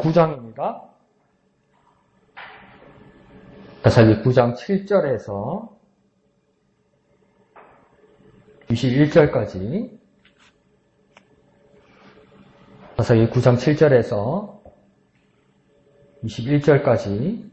9장입니다. 사사기 9장 7절에서 21절까지 사사기 9장 7절에서 21절까지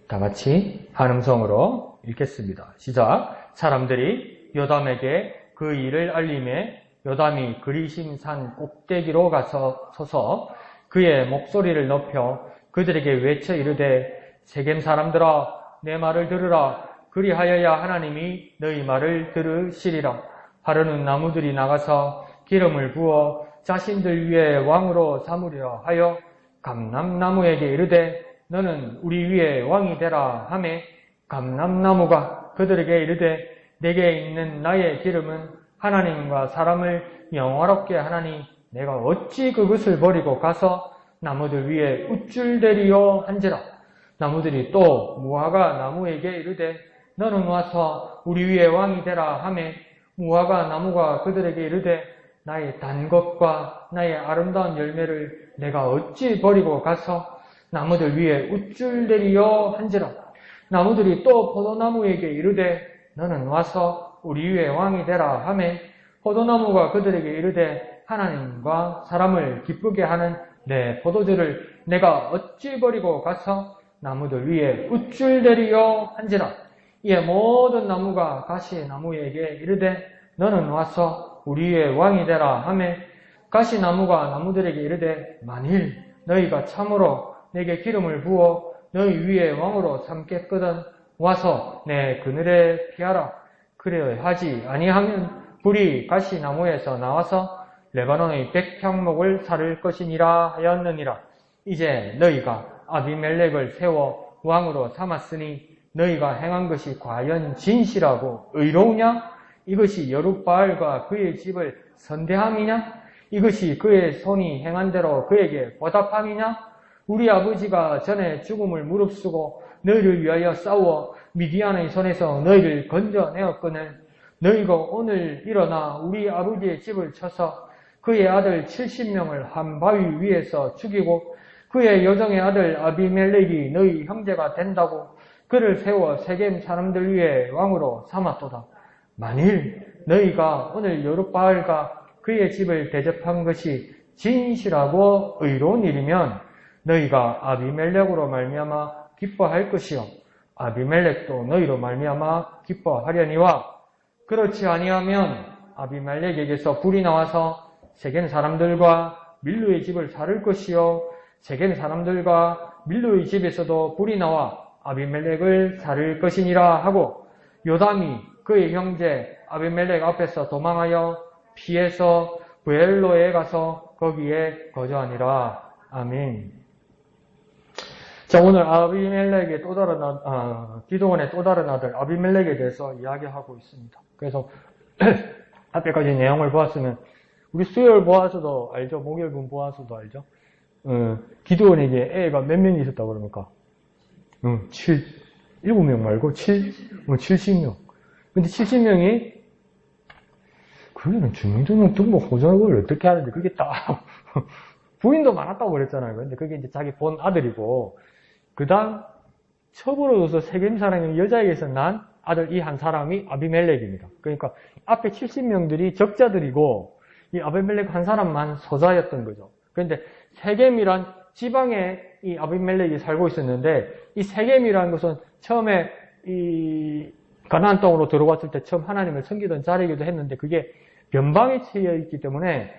다 같이 한 음성으로 읽겠습니다. 시작. 사람들이 요담에게 그 일을 알림해 요담이 그리심산 꼭대기로 가서 서서 그의 목소리를 높여 그들에게 외쳐 이르되 세겜 사람들아 내 말을 들으라. 그리하여야 하나님이 너희 말을 들으시리라. 하루는 나무들이 나가서 기름을 부어 자신들 위에 왕으로 삼으려 하여 감람나무에게 이르되 너는 우리 위에 왕이 되라 하매 감람나무가 그들에게 이르되 내게 있는 나의 기름은 하나님과 사람을 영화롭게 하나니 내가 어찌 그것을 버리고 가서 나무들 위에 우쭐대리요 한지라. 나무들이 또 무화과 나무에게 이르되 너는 와서 우리 위에 왕이 되라 하매 무화과 나무가 그들에게 이르되 나의 단 것과 나의 아름다운 열매를 내가 어찌 버리고 가서 나무들 위에 우쭐대리요 한지라. 나무들이 또 포도나무에게 이르되 너는 와서 우리 위에 왕이 되라 하매 포도나무가 그들에게 이르되 하나님과 사람을 기쁘게 하는 내 포도주를 내가 어찌 버리고 가서 나무들 위에 우쭐대리요 한지라. 이에 모든 나무가 가시나무에게 이르되 너는 와서 우리 위에 왕이 되라 하매 가시나무가 나무들에게 이르되 만일 너희가 참으로 내게 기름을 부어 너희 위에 왕으로 삼겠거든 와서 내 그늘에 피하라. 그래야 하지 아니하면 불이 가시나무에서 나와서 레바논의 백향목을 사를 것이니라 하였느니라. 이제 너희가 아비멜렉을 세워 왕으로 삼았으니 너희가 행한 것이 과연 진실하고 의로우냐? 이것이 여룻바알과 그의 집을 선대함이냐? 이것이 그의 손이 행한 대로 그에게 보답함이냐? 우리 아버지가 전에 죽음을 무릅쓰고 너희를 위하여 싸워 미디안의 손에서 너희를 건져내었거늘 너희가 오늘 일어나 우리 아버지의 집을 쳐서 그의 아들 70명을 한 바위 위에서 죽이고 그의 여종의 아들 아비멜렉이 너희 형제가 된다고 그를 세워 세겜 사람들 위에 왕으로 삼았도다. 만일 너희가 오늘 여룻바알과 그의 집을 대접한 것이 진실하고 의로운 일이면 너희가 아비멜렉으로 말미암아 기뻐할 것이요 아비멜렉도 너희로 말미암아 기뻐하려니와 그렇지 아니하면 아비멜렉에게서 불이 나와서 세겜 사람들과 밀로의 집을 사를 것이요 세겜 사람들과 밀로의 집에서도 불이 나와 아비멜렉을 사를 것이니라 하고 요담이 그의 형제 아비멜렉 앞에서 도망하여 피해서 브엘로에 가서 거기에 거주하니라. 아멘. 자, 오늘 아비멜렉의 또 다른 기드온의 또 다른 아들 아비멜렉에 대해서 이야기하고 있습니다. 그래서 앞에까지 내용을 보았으면 우리 수요일 보아서도 알죠? 목요일분 보아서도 알죠? 기드온에게 애가 몇 명이 있었다고 그럽니까? 7명 말고 70명. 근데 70명이 그게는 주민등록 등록 호적을 어떻게 하는데 그게 딱 부인도 많았다고 그랬잖아요. 근데 그게 이제 자기 본 아들이고 그 다음 첩으로서 세겜 사람이 여자에게서 난 아들 이 한 사람이 아비멜렉입니다. 그러니까 앞에 70명들이 적자들이고 이 아비멜렉 한 사람만 소자였던 거죠. 그런데 세겜이란 지방에 이 아비멜렉이 살고 있었는데 이 세겜이라는 것은 처음에 이 가나안 땅으로 들어왔을 때 처음 하나님을 섬기던 자리이기도 했는데 그게 변방에 처해 있기 때문에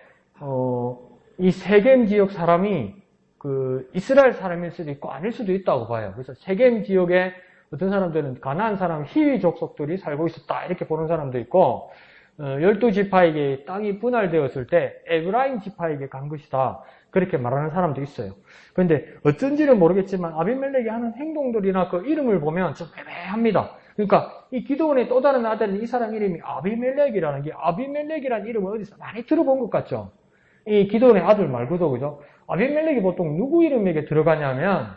이 세겜 지역 사람이 그 이스라엘 사람일 수도 있고 아닐 수도 있다고 봐요. 그래서 세겜 지역에 어떤 사람들은 가나안 사람 히위 족속들이 살고 있었다 이렇게 보는 사람도 있고 12지파에게 땅이 분할되었을 때 에브라임 지파에게 간 것이다 그렇게 말하는 사람도 있어요. 그런데 어쩐지는 모르겠지만 아비멜렉이 하는 행동들이나 그 이름을 보면 좀 애매합니다. 그러니까 이 기드온의 또 다른 아들은 이 사람 이름이 아비멜렉이라는 게 아비멜렉이라는 이름을 어디서 많이 들어본 것 같죠. 이 기드온의 아들 말고도 그죠. 아비멜렉이 보통 누구 이름에게 들어가냐면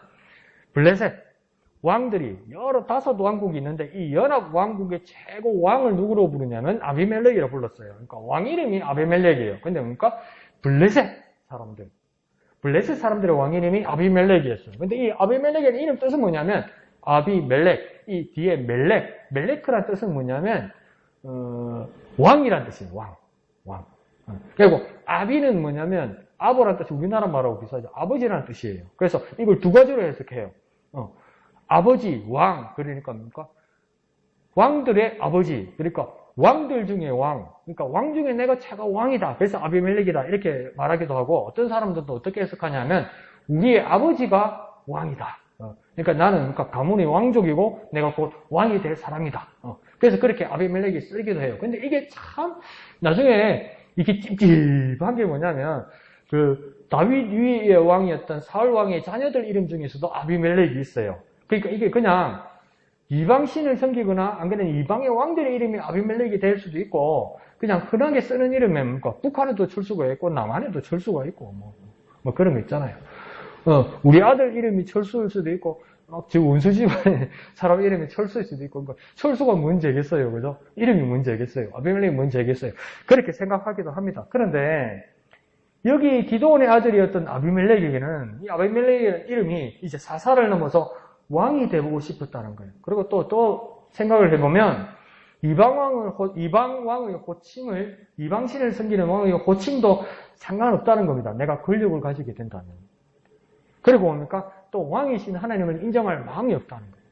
블레셋 왕들이 여러 5왕국이 있는데 이 연합 왕국의 최고 왕을 누구로 부르냐면 아비멜렉이라고 불렀어요. 그러니까 왕 이름이 아비멜렉이에요. 근데 그러니까 블레셋 사람들 블레셋 사람들의 왕 이름이 아비멜렉이었어요. 근데 이 아비멜렉의 이름 뜻은 뭐냐면 아비멜렉, 이 뒤에 멜레크란 뜻은 뭐냐면 왕이란 뜻이에요. 왕. 그리고 아비는 뭐냐면 아버란 뜻이 우리나라 말하고 비슷하죠. 아버지라는 뜻이에요. 그래서 이걸 두 가지로 해석해요. 아버지, 왕, 그러니까 뭡니까? 왕들의 아버지, 그러니까 왕들 중에 왕, 그러니까 왕 중에 내가 차가 왕이다. 그래서 아비멜렉이다. 이렇게 말하기도 하고, 어떤 사람들도 어떻게 해석하냐면 우리의 아버지가 왕이다. 그러니까 나는 그러니까 가문의 왕족이고 내가 곧 왕이 될 사람이다. 그래서 그렇게 아비멜렉이 쓰기도 해요. 근데 이게 참 나중에 이게 찝찝한 게 뭐냐면 그 다윗 위의 왕이었던 사울 왕의 자녀들 이름 중에서도 아비멜렉이 있어요. 그러니까 이게 그냥 이방신을 섬기거나 안 그러면 이방의 왕들의 이름이 아비멜렉이 될 수도 있고 그냥 흔하게 쓰는 이름에 뭡니까? 북한에도 철수가 있고 남한에도 철수가 있고 뭐 그런 거 있잖아요. 우리 아들 이름이 철수일 수도 있고 즉 원수 집안의 사람 이름이 철수일 수도 있고 그러니까 철수가 문제겠어요, 그죠? 이름이 문제겠어요. 아비멜렉이 문제겠어요. 그렇게 생각하기도 합니다. 그런데 여기 기드온의 아들이었던 아비멜렉에게는 이 아비멜렉의 이름이 이제 사사를 넘어서 왕이 되고 싶었다는 거예요. 그리고 또 생각을 해보면 이방 왕의 호칭을 이방신을 섬기는 왕의 호칭도 상관없다는 겁니다. 내가 권력을 가지게 된다면. 그리고 뭡니까? 또 왕이신 하나님을 인정할 마음이 없다는 거예요.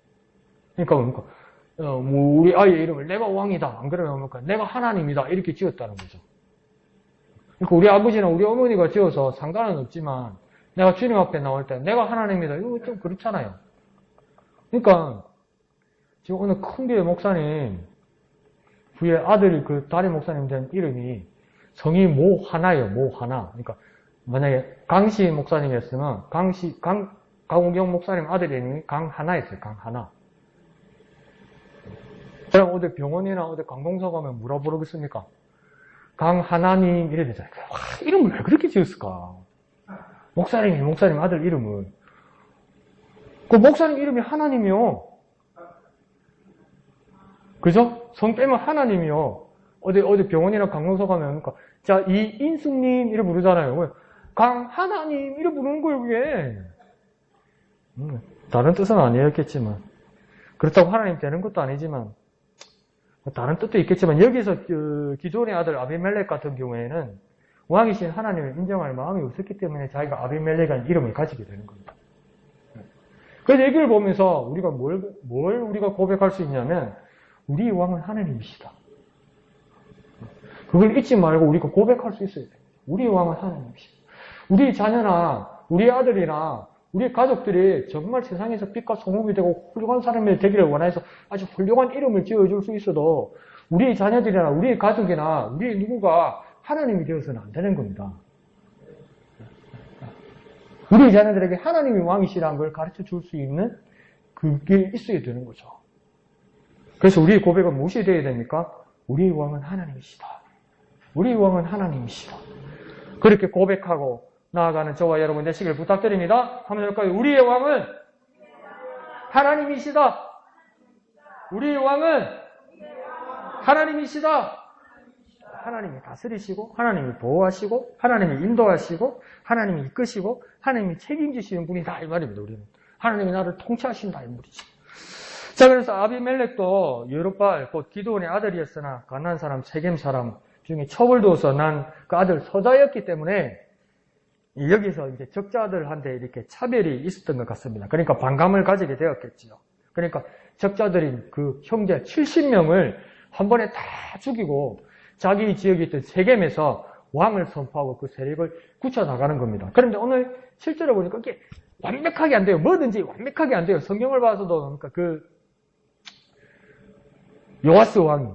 그러니까 뭡니까? 뭐 우리 아이의 이름을 내가 왕이다. 안 그러면 뭡니까? 내가 하나님이다. 이렇게 지었다는 거죠. 그러니까 우리 아버지나 우리 어머니가 지어서 상관은 없지만 내가 주님 앞에 나올 때 내가 하나님이다. 이거 좀 그렇잖아요. 그러니까 지금 오늘 큰 교회 목사님 후에 아들이 그 다리 목사님 된 이름이 성이 모하나예요. 모하나. 그러니까 만약에 강시 목사님이었으면 강우경 목사님 아들 이름이 강하나였어요. 강하나. 그럼 어디 병원이나 어디 관공서 가면 뭐라 부르겠습니까? 강하나님 이래 되잖아요. 와, 이름을 왜 그렇게 지었을까? 목사님 아들 이름을. 그 목사님 이름이 하나님이요. 그죠? 성 빼면 하나님이요. 어디 병원이나 관공서 가면, 그러니까, 자, 이인숙님 이래 부르잖아요. 강하나님 이래 부르는 거예요, 그게. 다른 뜻은 아니었겠지만. 그렇다고 하나님 되는 것도 아니지만, 다른 뜻도 있겠지만, 여기서 기존의 아들 아비멜렉 같은 경우에는 왕이신 하나님을 인정할 마음이 없었기 때문에 자기가 아비멜렉이라는 이름을 가지게 되는 겁니다. 그래서 얘기를 보면서 우리가 뭘 우리가 고백할 수 있냐면 우리 왕은 하나님이시다. 그걸 잊지 말고 우리가 고백할 수 있어야 돼요. 우리 왕은 하나님이시다. 우리 자녀나 우리 아들이나 우리 가족들이 정말 세상에서 빛과 소금이 되고 훌륭한 사람이 되기를 원해서 아주 훌륭한 이름을 지어줄 수 있어도 우리 자녀들이나 우리 가족이나 우리 누구가 하나님이 되어서는 안 되는 겁니다. 우리 자녀들에게 하나님이 왕이시라는 걸 가르쳐 줄 수 있는 그게 있어야 되는 거죠. 그래서 우리의 고백은 무엇이 되어야 됩니까? 우리의 왕은 하나님이시다. 우리의 왕은 하나님이시다. 그렇게 고백하고 나아가는 저와 여러분 되시길 부탁드립니다. 한번 해볼까요? 우리의 왕은 하나님이시다. 우리의 왕은 하나님이시다. 하나님이 다스리시고 하나님이 보호하시고 하나님이 인도하시고 하나님이 이끄시고 하나님이 책임지시는 분이다 이 말입니다. 우리는 하나님이 나를 통치하신다 이 말이죠. 자, 그래서 아비멜렉도 여룻발 곧 기드온의 아들이었으나 가나안 사람 세겜 사람 중에 첩을 두어서 난 그 아들 서자였기 때문에 여기서 이제 적자들한테 이렇게 차별이 있었던 것 같습니다. 그러니까 반감을 가지게 되었겠지요. 그러니까 적자들인 그 형제 70명을 한 번에 다 죽이고 자기 지역에 있던 세겜에서 왕을 선포하고 그 세력을 굳혀나가는 겁니다. 그런데 오늘 실제로 보니까 이게 완벽하게 안 돼요. 뭐든지 완벽하게 안 돼요. 성경을 봐서도 그러니까 그 요아스 왕이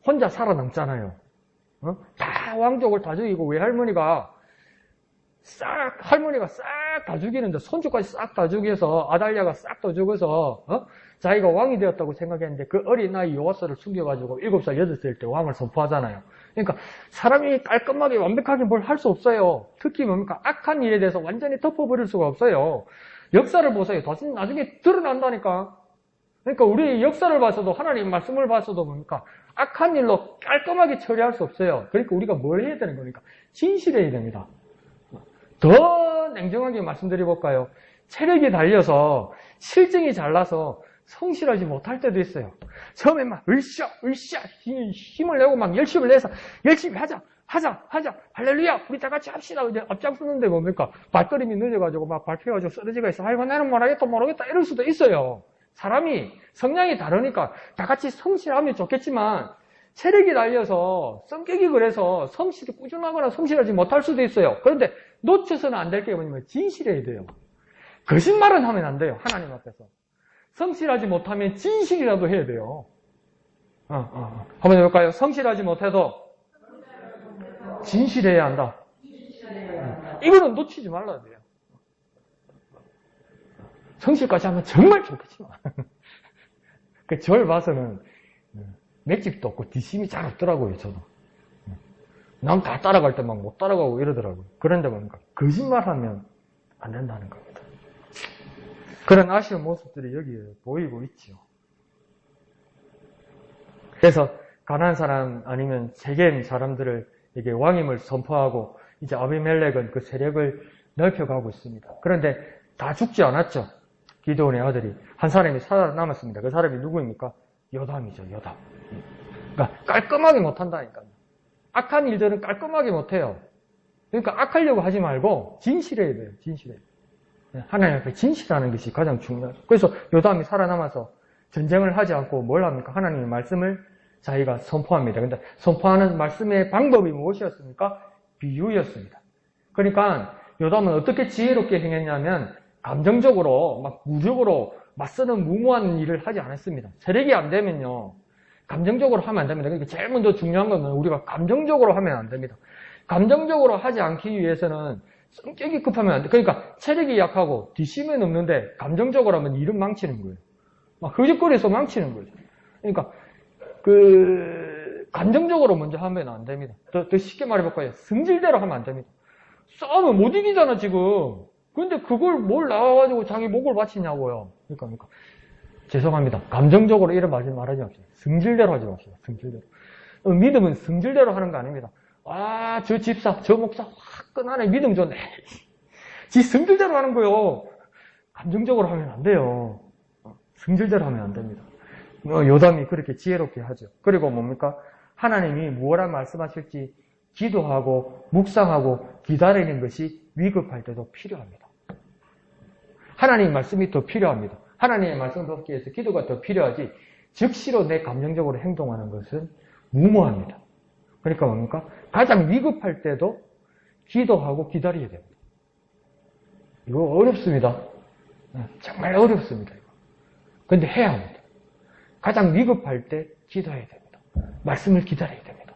혼자 살아남잖아요. 다 왕족을 다 죽이고 외할머니가 싹 다 죽이는데 손주까지 싹 다 죽여서 아달랴가 싹 다 죽어서 자기가 왕이 되었다고 생각했는데 그 어린 나이 요아스를 숨겨가지고 7살, 8살 때 왕을 선포하잖아요. 그러니까 사람이 깔끔하게 완벽하게 뭘 할 수 없어요. 특히 뭡니까? 악한 일에 대해서 완전히 덮어버릴 수가 없어요. 역사를 보세요. 나중에 드러난다니까. 그러니까 우리 역사를 봐서도 하나님 말씀을 봐서도 뭡니까? 악한 일로 깔끔하게 처리할 수 없어요. 그러니까 우리가 뭘 해야 되는 겁니까? 진실해야 됩니다. 더 냉정하게 말씀드려볼까요? 체력이 달려서 실증이 잘 나서 성실하지 못할 때도 있어요. 처음에 막 으쌰 힘을 내고 막 열심을 내서 열심히 하자 할렐루야 우리 다 같이 합시다. 이제 앞장서는데 뭡니까? 발걸음이 늦어가지고 막 발표해가지고 쓰러지가 있어. 아이고 나는 모르겠다 이럴 수도 있어요. 사람이 성향이 다르니까 다 같이 성실하면 좋겠지만 체력이 달려서 성격이 그래서 성실히 꾸준하거나 성실하지 못할 수도 있어요. 그런데 놓쳐서는 안 될 게 뭐냐면 진실해야 돼요. 거짓말은 하면 안 돼요. 하나님 앞에서. 성실하지 못하면 진실이라도 해야 돼요. 한번 해볼까요? 성실하지 못해도 진실해야 한다. 이거는 놓치지 말아야 돼요. 성실까지 하면 정말 좋겠지만 절 봐서는 맷집도 없고 뒷심이 잘 없더라고요. 저도. 남 다 따라갈 때 막 못 따라가고 이러더라고요. 그런데 뭡니까? 거짓말하면 안 된다는 겁니다. 그런 아쉬운 모습들이 여기에 보이고 있죠. 그래서 가난한 사람 아니면 세겜 사람들을 이게 왕임을 선포하고 이제 아비멜렉은 그 세력을 넓혀가고 있습니다. 그런데 다 죽지 않았죠. 기드온의 아들이 한 사람이 살아남았습니다. 그 사람이 누구입니까? 요담이죠. 요담. 그러니까 깔끔하게 못한다니까요. 악한 일들은 깔끔하게 못해요. 그러니까 악하려고 하지 말고 진실해야 돼요. 진실해야 돼요. 하나님 앞에 진실하는 것이 가장 중요하죠. 그래서 요담이 살아남아서 전쟁을 하지 않고 뭘 합니까? 하나님의 말씀을 자기가 선포합니다. 근데 선포하는 말씀의 방법이 무엇이었습니까? 비유였습니다. 그러니까 요담은 어떻게 지혜롭게 행했냐면 감정적으로 막 무력으로 맞서는 무모한 일을 하지 않았습니다. 세력이 안 되면요. 감정적으로 하면 안 됩니다. 그러니까 제일 먼저 중요한 건 우리가 감정적으로 하면 안 됩니다. 감정적으로 하지 않기 위해서는 성격이 급하면 안 돼. 그러니까 체력이 약하고 뒷심은 없는데 감정적으로 하면 일은 망치는 거예요. 막 흐적거려서 망치는 거죠. 그러니까 감정적으로 먼저 하면 안 됩니다. 더 쉽게 말해볼까요? 성질대로 하면 안 됩니다. 싸우면 못 이기잖아 지금. 근데 그걸 뭘 나와가지고 자기 목을 바치냐고요. 그러니까 죄송합니다. 감정적으로 이런 말하지 맙시다. 성질대로 하지 맙시다. 성질대로. 믿음은 성질대로 하는 거 아닙니다. 아, 저 집사, 저 목사 화끈하네. 믿음 좋네. 지 성질대로 하는 거요. 감정적으로 하면 안 돼요. 성질대로 하면 안 됩니다. 요담이 그렇게 지혜롭게 하죠. 그리고 뭡니까? 하나님이 무엇라 말씀하실지 기도하고 묵상하고 기다리는 것이 위급할 때도 필요합니다. 하나님의 말씀이 더 필요합니다. 하나님의 말씀을 듣기 위해서 기도가 더 필요하지 즉시로 내 감정적으로 행동하는 것은 무모합니다. 그러니까 뭡니까? 가장 위급할 때도 기도하고 기다려야 됩니다. 이거 어렵습니다. 정말 어렵습니다. 그런데 해야 합니다. 가장 위급할 때 기도해야 됩니다. 말씀을 기다려야 됩니다.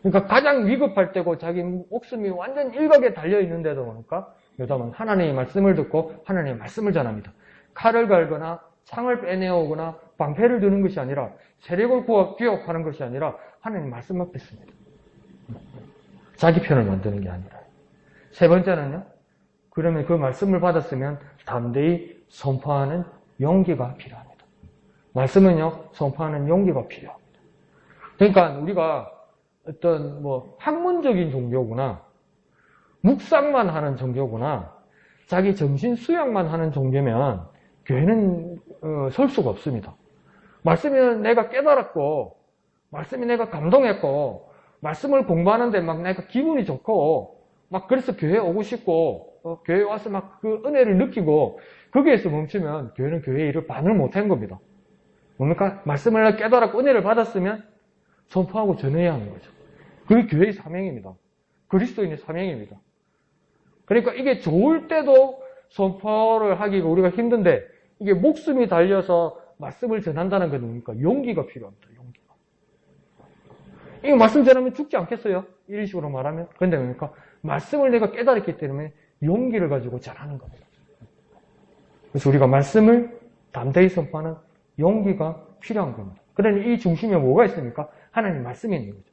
그러니까 가장 위급할 때고 자기 목숨이 완전 일각에 달려있는데도 뭡니까? 요담은 하나님의 말씀을 듣고 하나님의 말씀을 전합니다. 칼을 갈거나 창을 빼내오거나 방패를 드는 것이 아니라 세력을 규합하는 것이 아니라 하나님의 말씀을 뺐습니다. 자기 편을 만드는 게 아니라. 세 번째는요. 그러면 그 말씀을 받았으면 담대히 선포하는 용기가 필요합니다. 말씀은요. 선포하는 용기가 필요합니다. 그러니까 우리가 어떤 학문적인 종교구나 묵상만 하는 종교구나 자기 정신 수양만 하는 종교면 교회는 설 수가 없습니다. 말씀이 내가 깨달았고 말씀이 내가 감동했고 말씀을 공부하는데 막 내가 기분이 좋고 막 그래서 교회에 오고 싶고 교회에 와서 막 그 은혜를 느끼고 거기에서 멈추면 교회는 교회의 일을 반을 못한 겁니다. 뭡니까? 말씀을 깨달았고 은혜를 받았으면 선포하고 전해야 하는 거죠. 그게 교회의 사명입니다. 그리스도인의 사명입니다. 그러니까 이게 좋을 때도 선포를 하기가 우리가 힘든데 이게 목숨이 달려서 말씀을 전한다는 건 뭡니까? 용기가 필요합니다. 용기가. 이거 말씀 전하면 죽지 않겠어요? 이런 식으로 말하면. 그런데 뭡니까? 말씀을 내가 깨달았기 때문에 용기를 가지고 전하는 겁니다. 그래서 우리가 말씀을 담대히 선포하는 용기가 필요한 겁니다. 그러니 이 중심에 뭐가 있습니까? 하나님 말씀이 있는 거죠.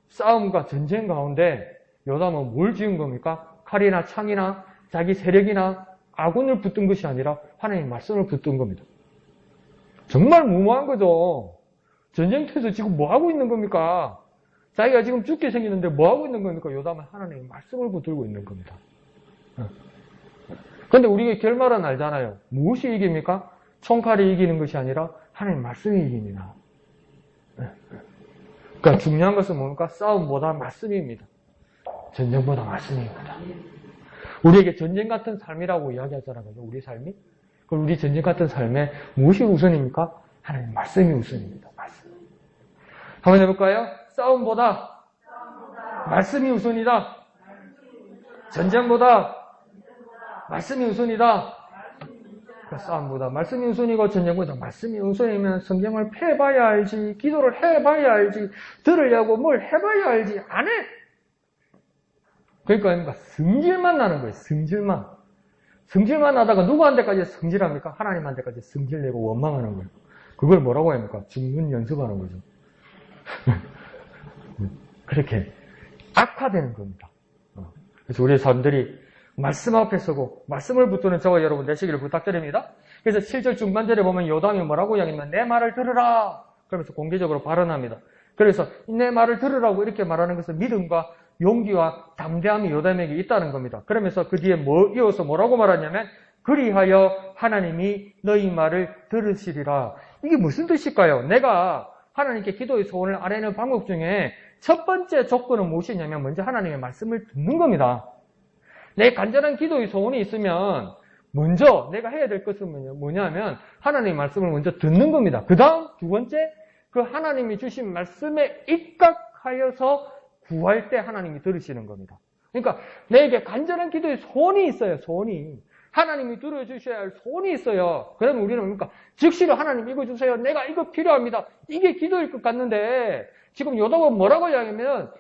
싸움과 전쟁 가운데 요담은 뭘 지은 겁니까? 칼이나 창이나 자기 세력이나 아군을 붙든 것이 아니라 하나님 말씀을 붙든 겁니다. 정말 무모한 거죠. 전쟁터에서 지금 뭐 하고 있는 겁니까? 자기가 지금 죽게 생기는데 뭐 하고 있는 겁니까? 요담은 하나님의 말씀을 붙들고 있는 겁니다. 근데 우리가 결말은 알잖아요. 무엇이 이깁니까? 총칼이 이기는 것이 아니라 하나님 말씀이 이깁니다. 그러니까 중요한 것은 뭡니까? 싸움보다 말씀입니다. 전쟁보다 말씀입니다. 우리에게 전쟁 같은 삶이라고 이야기하잖아요. 우리 삶이. 그럼 우리 전쟁 같은 삶에 무엇이 우선입니까? 하나님 말씀이 우선입니다. 말씀. 한번 해볼까요? 싸움보다 말씀이 우선이다. 전쟁보다 말씀이 우선이다. 그러니까 싸움보다 말씀이 우선이고 전쟁보다 말씀이 우선이면 성경을 펴봐야 알지, 기도를 해봐야 알지, 들으려고 뭘 해봐야 알지, 안 해! 그러니까 성질만 나는 거예요. 성질만. 성질만 나다가 누구한테까지 성질합니까? 하나님한테까지 성질내고 원망하는 거예요. 그걸 뭐라고 합니까? 중문 연습하는 거죠. 그렇게 악화되는 겁니다. 그래서 우리 사람들이 말씀 앞에 서고 말씀을 붙드는 저와 여러분 되시기를 부탁드립니다. 그래서 7절 중반절에 보면 요담이 뭐라고 이야기하면 내 말을 들으라. 그러면서 공개적으로 발언합니다. 그래서 내 말을 들으라고 이렇게 말하는 것은 믿음과 용기와 담대함이 요담에게 있다는 겁니다. 그러면서 그 뒤에 이어서 뭐라고 말하냐면 그리하여 하나님이 너희 말을 들으시리라. 이게 무슨 뜻일까요? 내가 하나님께 기도의 소원을 아뢰는 방법 중에 첫 번째 조건은 무엇이냐면 먼저 하나님의 말씀을 듣는 겁니다. 내 간절한 기도의 소원이 있으면 먼저 내가 해야 될 것은 뭐냐면 하나님의 말씀을 먼저 듣는 겁니다. 그 다음 두 번째 그 하나님이 주신 말씀에 입각하여서 구할 때 하나님이 들으시는 겁니다. 그러니까 내게 간절한 기도의 소원이 있어요. 소원이. 하나님이 들어주셔야 할 소원이 있어요. 그러면 우리는 뭡니까? 즉시로 하나님 이거 주세요. 내가 이거 필요합니다. 이게 기도일 것 같는데 지금 요담은 뭐라고 이야기하면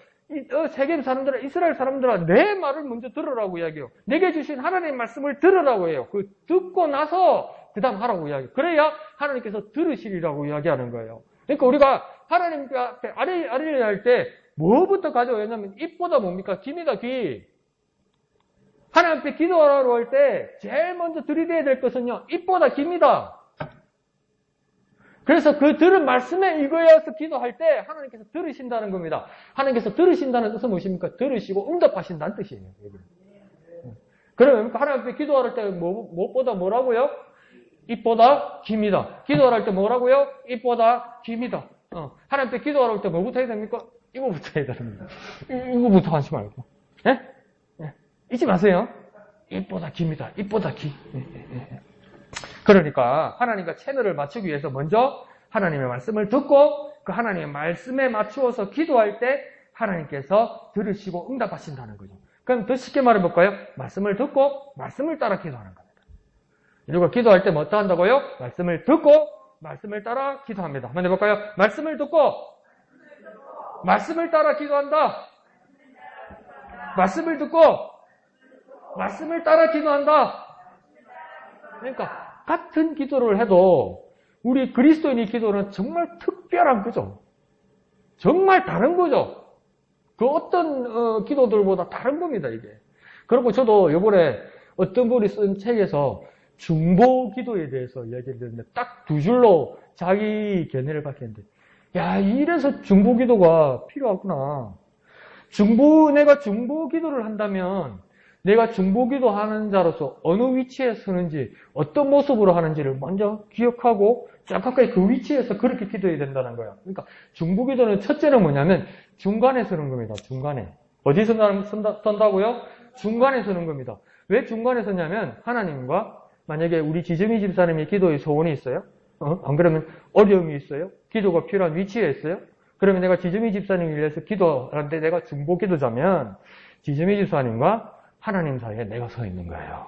세계 사람들아, 이스라엘 사람들아 내 말을 먼저 들으라고 이야기해요. 내게 주신 하나님의 말씀을 들으라고 해요. 그 듣고 나서 그 다음 하라고 이야기해요. 그래야 하나님께서 들으시리라고 이야기하는 거예요. 그러니까 우리가 하나님 앞에 아뢰려 할 때 뭐부터 가져와야 하냐면 입보다 뭡니까? 귀입니다. 귀. 하나님 앞에 기도하라고 할 때 제일 먼저 들이대야 될 것은요. 입보다 귀입니다. 그래서 그 들은 말씀에 이거여서 기도할 때 하나님께서 들으신다는 겁니다. 하나님께서 들으신다는 뜻은 무엇입니까? 들으시고 응답하신다는 뜻이에요. 그러면 하나님 앞에 기도할 때 무엇보다 뭐라고요? 입보다 귀입니다. 기도할 때 뭐라고요? 입보다 귀입니다. 하나님 앞에 기도할 때 뭐부터 해야 됩니까? 이거부터 해야 됩니다. 이거부터 하지 말고. 예? 예. 잊지 마세요. 입보다 귀입니다. 입보다 귀. 그러니까 하나님과 채널을 맞추기 위해서 먼저 하나님의 말씀을 듣고 그 하나님의 말씀에 맞추어서 기도할 때 하나님께서 들으시고 응답하신다는 거죠. 그럼 더 쉽게 말해볼까요? 말씀을 듣고 말씀을 따라 기도하는 겁니다. 그리고 기도할 때 뭐 한다고요? 말씀을 듣고 말씀을 따라 기도합니다. 한번 해볼까요? 말씀을 듣고 말씀을 따라 기도한다. 말씀을 듣고 말씀을 따라 기도한다. 그러니까 같은 기도를 해도 우리 그리스도인의 기도는 정말 특별한 거죠. 정말 다른 거죠. 그 어떤 기도들보다 다른 겁니다, 이게. 그리고 저도 이번에 어떤 분이 쓴 책에서 중보 기도에 대해서 이야기를 드렸는데 딱 두 줄로 자기 견해를 밝혔는데 야, 이래서 중보 기도가 필요하구나. 내가 중보 기도를 한다면 내가 중보기도 하는 자로서 어느 위치에 서는지 어떤 모습으로 하는지를 먼저 기억하고 정확하게 그 위치에서 그렇게 기도해야 된다는 거예요. 그러니까 중보기도는 첫째는 뭐냐면 중간에 서는 겁니다. 중간에. 어디서 선다고요? 중간에 서는 겁니다. 왜 중간에 서냐면 하나님과 만약에 우리 지정희 집사님의 기도의 소원이 있어요. 안 그러면 어려움이 있어요. 기도가 필요한 위치에 있어요. 그러면 내가 지정희 집사님을 위해서 기도하는데 내가 중보기도자면 지정희 집사님과 하나님 사이에 내가 서 있는 거예요.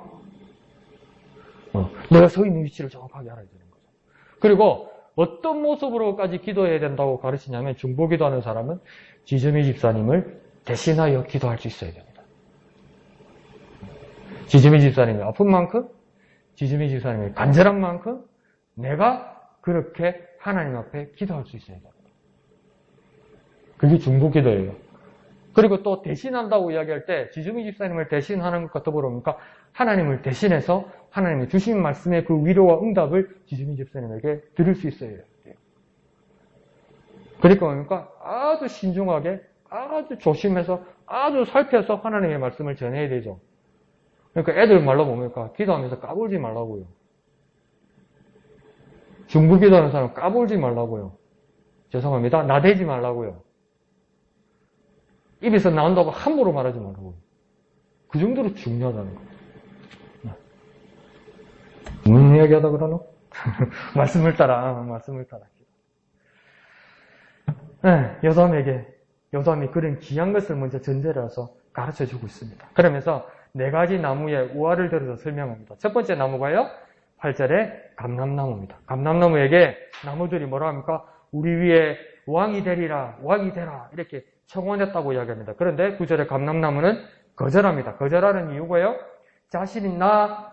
내가 서 있는 위치를 정확하게 알아야 되는 거죠. 그리고 어떤 모습으로까지 기도해야 된다고 가르치냐면 중보기도하는 사람은 지점이 집사님을 대신하여 기도할 수 있어야 됩니다. 지점이 집사님의 아픈 만큼, 지점이 집사님의 간절한 만큼 내가 그렇게 하나님 앞에 기도할 수 있어야 됩니다. 그게 중보기도예요. 그리고 또 대신한다고 이야기할 때 지중희 집사님을 대신하는 것과 더불어니까 하나님을 대신해서 하나님의 주신 말씀의 그 위로와 응답을 지중희 집사님에게 들을 수 있어야 돼요. 그러니까 뭡니까? 아주 신중하게, 아주 조심해서, 아주 살펴서 하나님의 말씀을 전해야 되죠. 그러니까 애들 말로 뭡니까? 기도하면서 까불지 말라고요. 중부 기도하는 사람 까불지 말라고요. 죄송합니다. 나대지 말라고요. 입에서 나온다고 함부로 말하지 말라고요. 그 정도로 중요하다는 겁니다. 무슨 이야기하다 그러노? 말씀을 따라. 네, 여담이 그런 귀한 것을 먼저 전제로 해서 가르쳐 주고 있습니다. 그러면서 4가지 나무의 우화를 들어서 설명합니다. 첫 번째 나무가요, 8절에 감람나무입니다. 감람나무에게 나무들이 뭐라 합니까? 우리 위에 왕이 되리라, 왕이 되라, 이렇게 청원했다고 이야기합니다. 그런데 9절에 감람나무는 거절합니다. 거절하는 이유가요, 자신이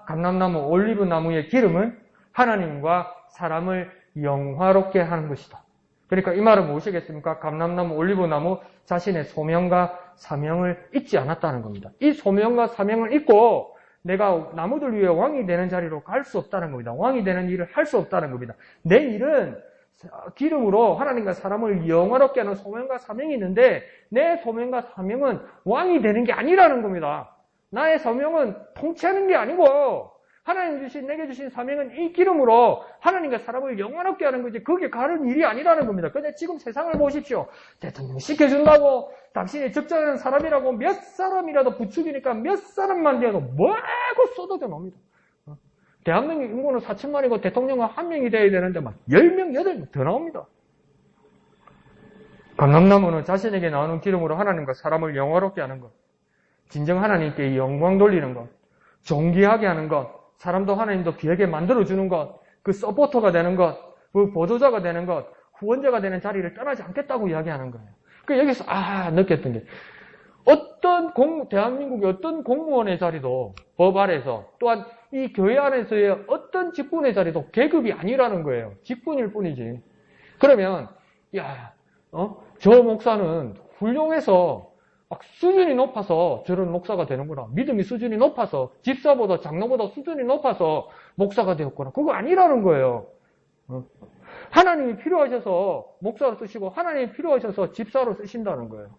감람나무, 올리브나무의 기름은 하나님과 사람을 영화롭게 하는 것이다. 그러니까 이 말은 무엇이겠습니까? 감람나무, 올리브나무 자신의 소명과 사명을 잊지 않았다는 겁니다. 이 소명과 사명을 잊고 내가 나무들 위해 왕이 되는 자리로 갈 수 없다는 겁니다. 왕이 되는 일을 할 수 없다는 겁니다. 내 일은 기름으로 하나님과 사람을 영화롭게 하는 소명과 사명이 있는데 내 소명과 사명은 왕이 되는 게 아니라는 겁니다. 나의 사명은 통치하는 게 아니고 하나님 내게 주신 사명은 이 기름으로 하나님과 사람을 영원롭게 하는 거지 그게 가는 일이 아니라는 겁니다. 근데 지금 세상을 보십시오. 대통령 시켜준다고 당신이 적절한 사람이라고 몇 사람이라도 부추기니까 몇 사람만 되어도 뭐고 쏟아져 나옵니다. 대한민국 인구는 4천만이고 대통령은 1명이 돼야 되는데 막 10명, 8명 더 나옵니다. 감람나무는 자신에게 나오는 기름으로 하나님과 사람을 영화롭게 하는 것, 진정 하나님께 영광 돌리는 것, 존귀하게 하는 것, 사람도 하나님도 귀하게 만들어주는 것, 그 서포터가 되는 것, 그 보조자가 되는 것, 후원자가 되는 자리를 떠나지 않겠다고 이야기하는 거예요. 그 여기서 느꼈던 게 대한민국의 어떤 공무원의 자리도 법 아래서 또한 이 교회 안에서의 어떤 직분의 자리도 계급이 아니라는 거예요. 직분일 뿐이지. 그러면 저 목사는 훌륭해서 막 수준이 높아서 저런 목사가 되는구나. 믿음이 수준이 높아서 집사보다 장로보다 수준이 높아서 목사가 되었구나. 그거 아니라는 거예요. 하나님이 필요하셔서 목사로 쓰시고 하나님이 필요하셔서 집사로 쓰신다는 거예요.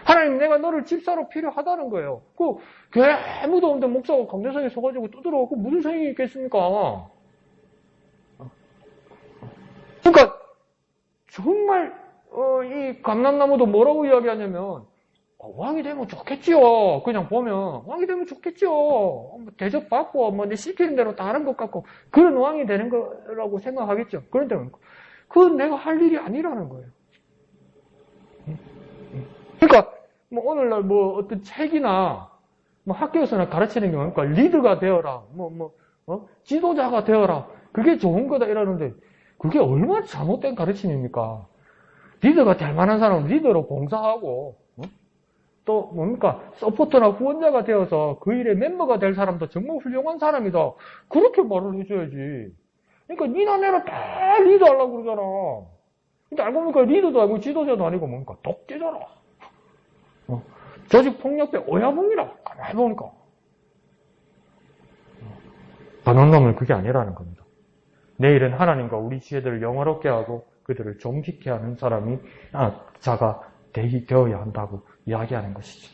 하나님 내가 너를 집사로 필요하다는 거예요. 그 교회 아무도 없는데 목사가 강대상에 서가지고 떠들어가고 무슨 소용이 있겠습니까? 그러니까 정말 이 감람나무도 뭐라고 이야기하냐면 왕이 되면 좋겠지요. 그냥 보면 왕이 되면 좋겠지요. 대접받고 내 시키는 대로 다 하는 것 같고 그런 왕이 되는 거라고 생각하겠죠. 그런데 그건 내가 할 일이 아니라는 거예요. 그러니까 오늘날 어떤 책이나 학교에서나 가르치는 게 뭡니까? 리더가 되어라. 지도자가 되어라. 그게 좋은 거다 이러는데 그게 얼마나 잘못된 가르침입니까? 리더가 될 만한 사람은 리더로 봉사하고 또 뭡니까? 서포터나 후원자가 되어서 그 일에 멤버가 될 사람도 정말 훌륭한 사람이다. 그렇게 말을 해줘야지. 그러니까 니나 내나 다 리더 하려고 그러잖아. 근데 알고 보니까 리더도 아니고 지도자도 아니고 뭡니까? 독재자라. 조직폭력배 오야봉이라. 가만히 보니까. 반원놈은 그게 아니라는 겁니다. 내일은 하나님과 우리 지혜들을 영화롭게 하고 그들을 존귀케 하는 자가 되어야 한다고 이야기하는 것이죠.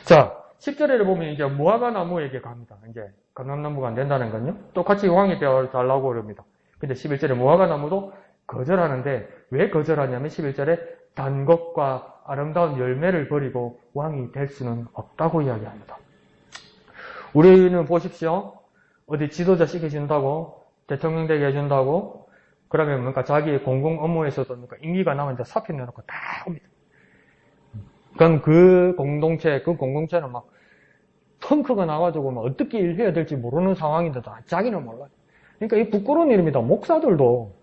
자, 10절에 보면 이제 무화과 나무에게 갑니다. 이제 감람나무가 안 된다는 건요. 똑같이 왕이 되어 달라고 그럽니다. 근데 11절에 무화과 나무도 거절하는데 왜 거절하냐면 11절에 단 것과 아름다운 열매를 버리고 왕이 될 수는 없다고 이야기합니다. 우리는 보십시오. 어디 지도자 시켜준다고 대통령 되게 해준다고 그러면 뭔가 자기의 공공 업무에서도 뭔가 임기가 나면 이제 사표 내놓고 다 옵니다. 그럼 그 공동체는 막 텅크가 나가지고 막 어떻게 일해야 될지 모르는 상황인데도 자기는 몰라요. 그러니까 이 부끄러운 일입니다. 목사들도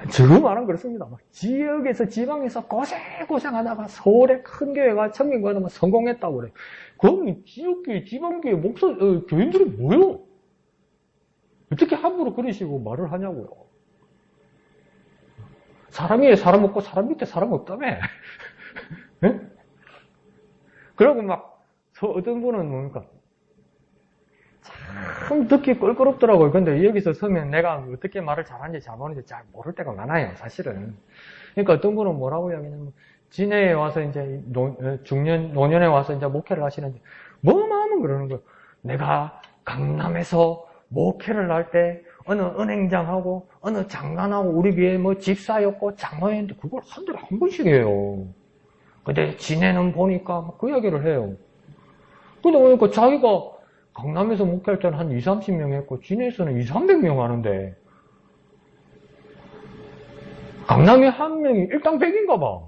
지금 말은 그렇습니다. 막 지역에서 지방에서 고생하다가 서울에 큰 교회가 청년교회가 성공했다고 그래요. 그럼 지역교회, 지방교회 교인들이 뭐예요? 어떻게 함부로 그러시고 말을 하냐고요. 사람 위에 사람 없고 사람 밑에 사람 없다며. 네? 그러고 어떤 분은 뭡니까? 참 듣기 껄끄럽더라고요. 근데 여기서 서면 내가 어떻게 말을 잘하는지 잘못하는지 잘 모를 때가 많아요, 사실은. 그러니까 어떤 분은 뭐라고 이야기하냐면, 진해에 와서 이제 노년에 와서 이제 목회를 하시는데 뭐 마음은 그러는 거예요. 내가 강남에서 목회를 할 때 어느 은행장하고 어느 장관하고 우리 교회 뭐 집사였고 장로였는데 그걸 한 달에 한 번씩 해요. 근데 진해는 보니까 그 이야기를 해요. 근데 보니까 자기가 강남에서 목회할 때는 한 20, 30명 했고 진해에서는 200, 300명 하는데 강남에 한 명이 일당 100인가 봐.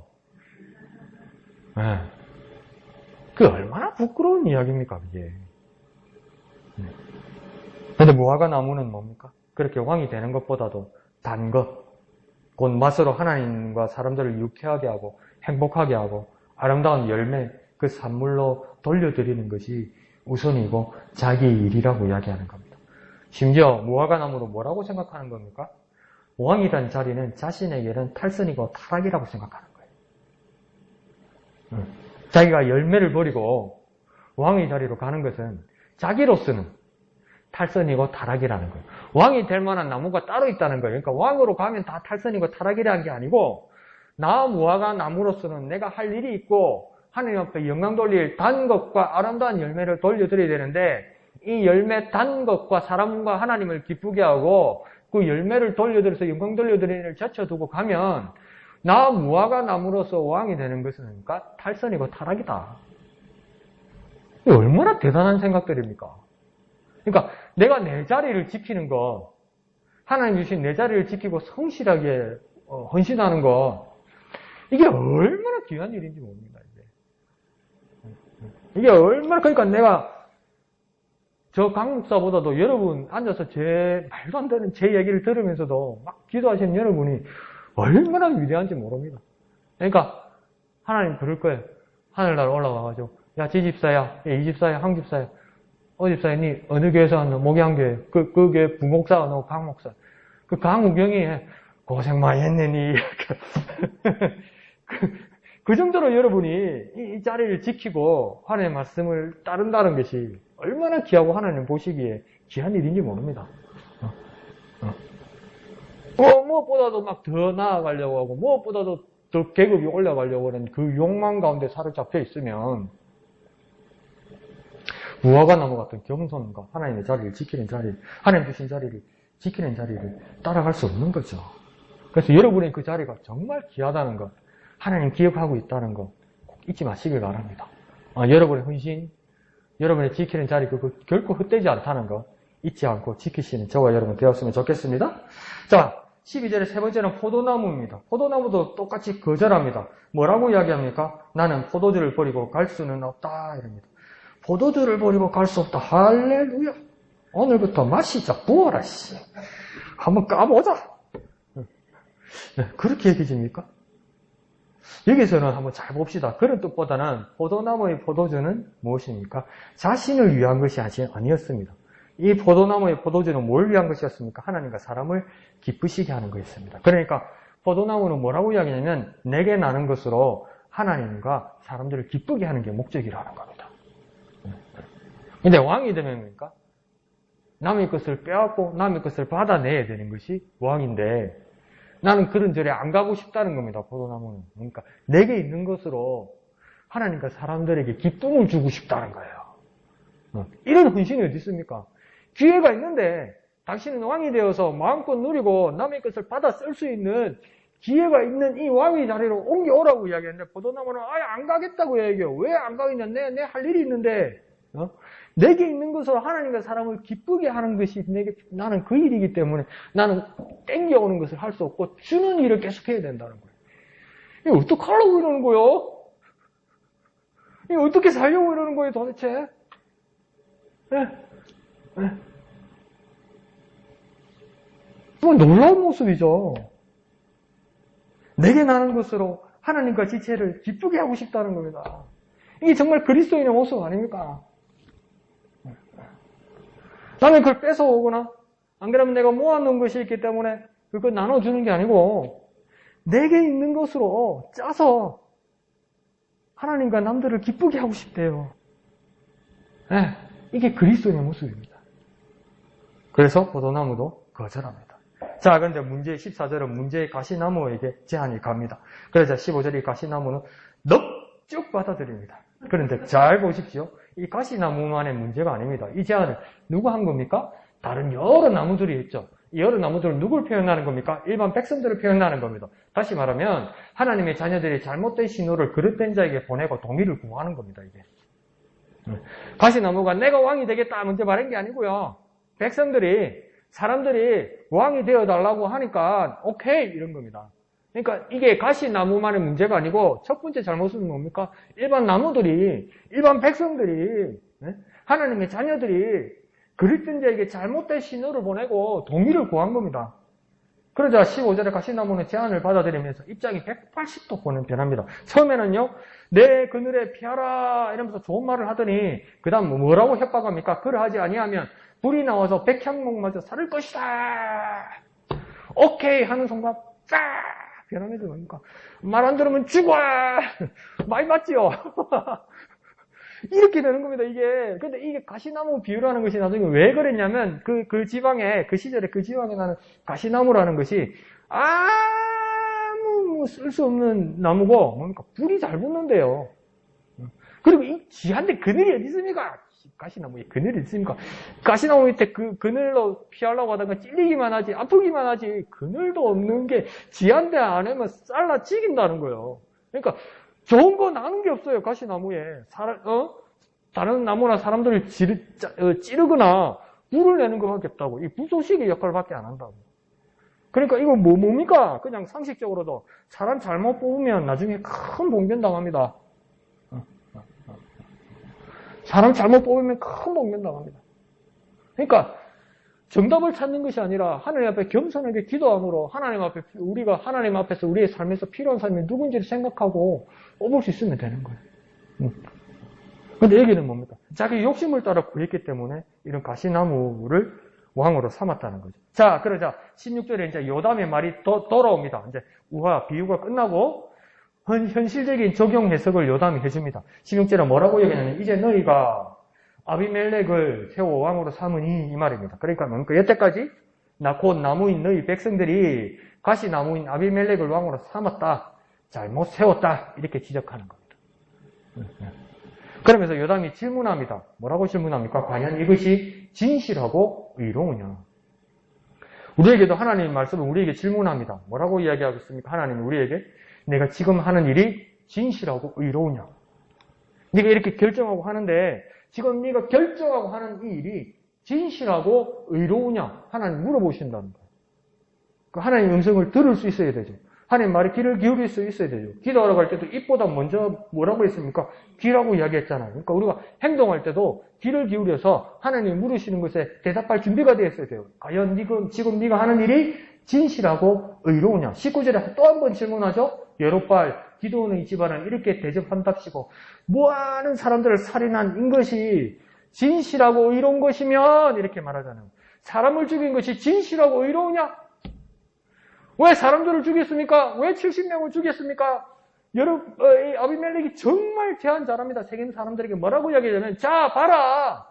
네. 그게 얼마나 부끄러운 이야기입니까, 그게. 근데 무화과 나무는 뭡니까? 그렇게 왕이 되는 것보다도 단 것, 곧 맛으로 하나님과 사람들을 유쾌하게 하고 행복하게 하고 아름다운 열매, 그 산물로 돌려드리는 것이 우선이고 자기 일이라고 이야기하는 겁니다. 심지어 무화과 나무로 뭐라고 생각하는 겁니까? 왕이란 자리는 자신에게는 탈선이고 타락이라고 생각하는 거예요. 자기가 열매를 버리고 왕의 자리로 가는 것은 자기로서는 탈선이고 타락이라는 거예요. 왕이 될 만한 나무가 따로 있다는 거예요. 그러니까 왕으로 가면 다 탈선이고 타락이라는 게 아니고 나 무화과 나무로서는 내가 할 일이 있고 하나님 앞에 영광 돌릴 단 것과 아름다운 열매를 돌려드려야 되는데 이 열매 단 것과 사람과 하나님을 기쁘게 하고 그 열매를 돌려드려서 영광 돌려드리는 일을 제쳐두고 가면 나 무화과 나무로서 왕이 되는 것은 그러니까 탈선이고 타락이다. 이게 얼마나 대단한 생각들입니까? 그러니까 내가 내 자리를 지키는 거, 하나님 주신 내 자리를 지키고 성실하게 헌신하는 거, 이게 얼마나 귀한 일인지 모릅니다. 이게 얼마나, 그러니까 내가 저 강목사보다도 여러분 앉아서 제 말도 안 되는 제 얘기를 들으면서도 막 기도하시는 여러분이 얼마나 위대한지 모릅니다. 그러니까 하나님 그럴 거예요. 하늘나라 올라와가지고 야, 지 집사야, 이 집사야, 항 집사야, 집사야, 니 어느 교회에서 왔노? 목양교회. 그 교회 부목사가 너 강목사. 그 강우경이 고생 많이 했네, 니. 그 정도로 여러분이 이 자리를 지키고 하나님의 말씀을 따른다는 것이 얼마나 귀하고 하나님 보시기에 귀한 일인지 모릅니다. 무엇보다도 막 더 나아가려고 하고 무엇보다도 더 계급이 올라가려고 하는 그 욕망 가운데 사로잡혀 있으면 무화과 나무 같은 겸손과 하나님의 자리를 지키는 자리, 하나님 주신 자리를 지키는 자리를 따라갈 수 없는 거죠. 그래서 여러분의 그 자리가 정말 귀하다는 것, 하나님 기억하고 있다는 거 꼭 잊지 마시길 바랍니다. 여러분의 헌신, 여러분의 지키는 자리 그거 결코 헛되지 않다는 거 잊지 않고 지키시는 저와 여러분 되었으면 좋겠습니다. 자, 12절의 세 번째는 포도나무입니다. 포도나무도 똑같이 거절합니다. 뭐라고 이야기합니까? 나는 포도주를 버리고 갈 수는 없다 이럽니다. 포도주를 버리고 갈 수 없다. 할렐루야. 오늘부터 마시자. 부어라 씨. 한번 까보자. 그렇게 얘기집니까? 여기서는 한번 잘 봅시다. 그런 뜻보다는 포도나무의 포도주는 무엇입니까? 자신을 위한 것이 아니었습니다. 이 포도나무의 포도주는 뭘 위한 것이었습니까? 하나님과 사람을 기쁘시게 하는 것이었습니다. 그러니까 포도나무는 뭐라고 이야기하냐면 내게 나는 것으로 하나님과 사람들을 기쁘게 하는 게 목적이라는 겁니다. 근데 왕이 되면 뭡니까? 남의 것을 빼앗고 남의 것을 받아내야 되는 것이 왕인데 나는 그런 절에 안 가고 싶다는 겁니다. 포도나무는. 그러니까 내게 있는 것으로 하나님과 사람들에게 기쁨을 주고 싶다는 거예요. 이런 헌신이 어디 있습니까? 기회가 있는데 당신은 왕이 되어서 마음껏 누리고 남의 것을 받아 쓸 수 있는 기회가 있는 이 왕의 자리로 옮겨오라고 이야기했는데 포도나무는 아예 안 가겠다고 얘기해요. 왜 안 가겠냐? 내 할 일이 있는데 내게 있는 것으로 하나님과 사람을 기쁘게 하는 것이 나는 그 일이기 때문에 나는 땡겨오는 것을 할 수 없고 주는 일을 계속해야 된다는 거예요. 이거 어떡하려고 이러는 거예요? 이거 어떻게 살려고 이러는 거예요 도대체? 놀라운 모습이죠. 내게 나는 것으로 하나님과 지체를 기쁘게 하고 싶다는 겁니다. 이게 정말 그리스도인의 모습 아닙니까? 남의 그걸 뺏어오거나 안 그러면 내가 모아놓은 것이 있기 때문에 그걸 나눠주는 게 아니고 내게 있는 것으로 짜서 하나님과 남들을 기쁘게 하고 싶대요. 이게 그리스도인의 모습입니다. 그래서 포도나무도 거절합니다. 자, 그런데 문제 14절은 문제의 가시나무에게 제한이 갑니다. 그래서 15절이 가시나무는 넉쭉 받아들입니다. 그런데 잘 보십시오. 이 가시나무만의 문제가 아닙니다. 이 제안을 누가 한 겁니까? 다른 여러 나무들이 있죠. 이 여러 나무들은 누굴 표현하는 겁니까? 일반 백성들을 표현하는 겁니다. 다시 말하면 하나님의 자녀들이 잘못된 신호를 그릇된 자에게 보내고 동의를 구하는 겁니다. 이게 가시나무가 내가 왕이 되겠다 문제 말한 게 아니고요. 백성들이 사람들이 왕이 되어달라고 하니까 오케이 이런 겁니다. 그러니까 이게 가시나무만의 문제가 아니고 첫 번째 잘못은 뭡니까? 일반 나무들이 일반 백성들이 하나님의 자녀들이 그릇된 자에게 잘못된 신호를 보내고 동의를 구한 겁니다. 그러자 15절에 가시나무는 제안을 받아들이면서 입장이 180도 변합니다. 처음에는요, 내 그늘에 피하라 이러면서 좋은 말을 하더니 그 다음 뭐라고 협박합니까? 그러하지 아니하면 불이 나와서 백향목마저 살을 것이다. 오케이 하는 순간 쫙 변하면서 뭡니까? 말 안 들으면 죽어. 많이 맞지요? 이렇게 되는 겁니다, 이게. 근데 이게 가시나무 비유라는 것이 나중에 왜 그랬냐면, 그 지방에, 그 시절에 그 지방에 나는 가시나무라는 것이 아무 쓸 수 없는 나무고, 뭡니까? 불이 잘 붙는데요. 그리고 이 지한테 그늘이 어디 있습니까? 가시나무에 그늘이 있습니까? 가시나무 밑에 그 그늘로 피하려고 하다가 찔리기만 하지, 아프기만 하지, 그늘도 없는 게 지한테 안 하면 잘라 찌긴다는 거예요. 그러니까, 좋은 거 나는 게 없어요, 가시나무에. 다른 나무나 사람들을 찌르거나 불을 내는 것밖에 없다고. 이 부소식의 역할밖에 안 한다고. 그러니까 이거 뭡니까? 그냥 상식적으로도 사람 잘못 뽑으면 나중에 큰 봉변 당합니다. 사람 잘못 뽑으면 큰 봉변 당합니다. 그러니까 정답을 찾는 것이 아니라 하나님 앞에 겸손하게 기도함으로 하나님 앞에 우리가 하나님 앞에서 우리의 삶에서 필요한 사람이 누군지를 생각하고 뽑을 수 있으면 되는 거예요. 근데 여기는 뭡니까? 자기 욕심을 따라 구했기 때문에 이런 가시나무를 왕으로 삼았다는 거죠. 자, 그러자 16절에 이제 요담의 말이 돌아옵니다. 이제 우화 비유가 끝나고 현실적인 적용 해석을 요담이 해줍니다. 16절에 뭐라고 얘기하냐면 이제 너희가 아비멜렉을 세워 왕으로 삼으니 이 말입니다. 그러니까 뭡니까? 여태까지 곧 나무인 너희 백성들이 가시나무인 아비멜렉을 왕으로 삼았다. 잘못 세웠다. 이렇게 지적하는 겁니다. 그러면서 요담이 질문합니다. 뭐라고 질문합니까? 과연 이것이 진실하고 의로우냐? 우리에게도 하나님의 말씀은 우리에게 질문합니다. 뭐라고 이야기하겠습니까? 하나님은 우리에게 내가 지금 하는 일이 진실하고 의로우냐? 네가 이렇게 결정하고 하는데 지금 네가 결정하고 하는 이 일이 진실하고 의로우냐? 하나님 물어보신다는 거예요. 그 하나님의 음성을 들을 수 있어야 되죠. 하나님 말에 귀를 기울일 수 있어야 되죠. 기도하러 갈 때도 입보다 먼저 뭐라고 했습니까? 귀라고 이야기했잖아요. 그러니까 우리가 행동할 때도 귀를 기울여서 하나님이 물으시는 것에 대답할 준비가 되어 있어야 돼요. 과연 지금 네가 하는 일이 진실하고 의로우냐? 19절에 또 한 번 질문하죠. 여롯발 기드온의 집안을 이렇게 대접한답시고 뭐하는 사람들을 살인한 이것이 진실하고 의로운 것이면 이렇게 말하잖아요. 사람을 죽인 것이 진실하고 의로우냐? 왜 사람들을 죽였습니까? 왜 70명을 죽였습니까? 아비멜렉이 정말 제한 잘합니다. 세겜 사람들에게 뭐라고 이야기하냐면 자 봐라.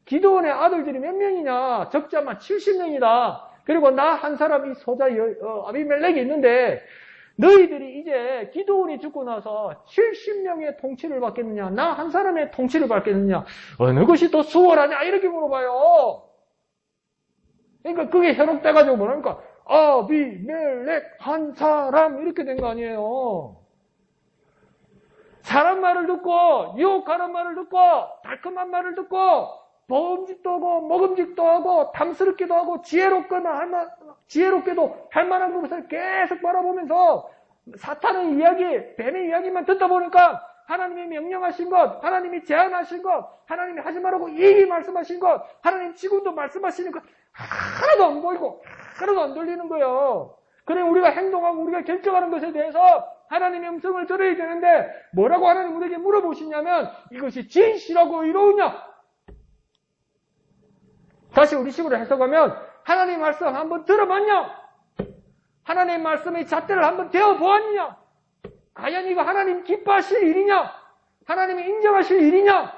기드온의 아들들이 몇 명이냐? 적자만 70명이다. 그리고 나 한 사람 이 소자 아비멜렉이 있는데 너희들이 이제 기드온이 죽고 나서 70명의 통치를 받겠느냐? 나 한 사람의 통치를 받겠느냐? 어느 것이 더 수월하냐? 이렇게 물어봐요. 그러니까 그게 현혹돼가지고 뭐랍니까? 아비멜렉 한 사람 이렇게 된 거 아니에요. 사람 말을 듣고 유혹하는 말을 듣고 달콤한 말을 듣고 보음직도 하고 먹음직도 하고 탐스럽기도 하고 지혜롭게도 할 만한 것을 계속 바라보면서 사탄의 이야기, 뱀의 이야기만 듣다 보니까 하나님이 명령하신 것, 하나님이 제안하신 것, 하나님이 하지 말라고 이미 말씀하신 것, 하나님 지금도 말씀하시는 것 하나도 안 보이고 하나도 안 들리는 거예요. 그래 우리가 행동하고 우리가 결정하는 것에 대해서 하나님의 음성을 들어야 되는데 뭐라고 하나님 우리에게 물어보시냐면 이것이 진실하고 의로우냐? 다시 우리 식으로 해석하면 하나님의 말씀 한번 들어봤냐? 하나님의 말씀의 잣대를 한번 대어보았냐? 과연 이거 하나님 기뻐하실 일이냐? 하나님이 인정하실 일이냐?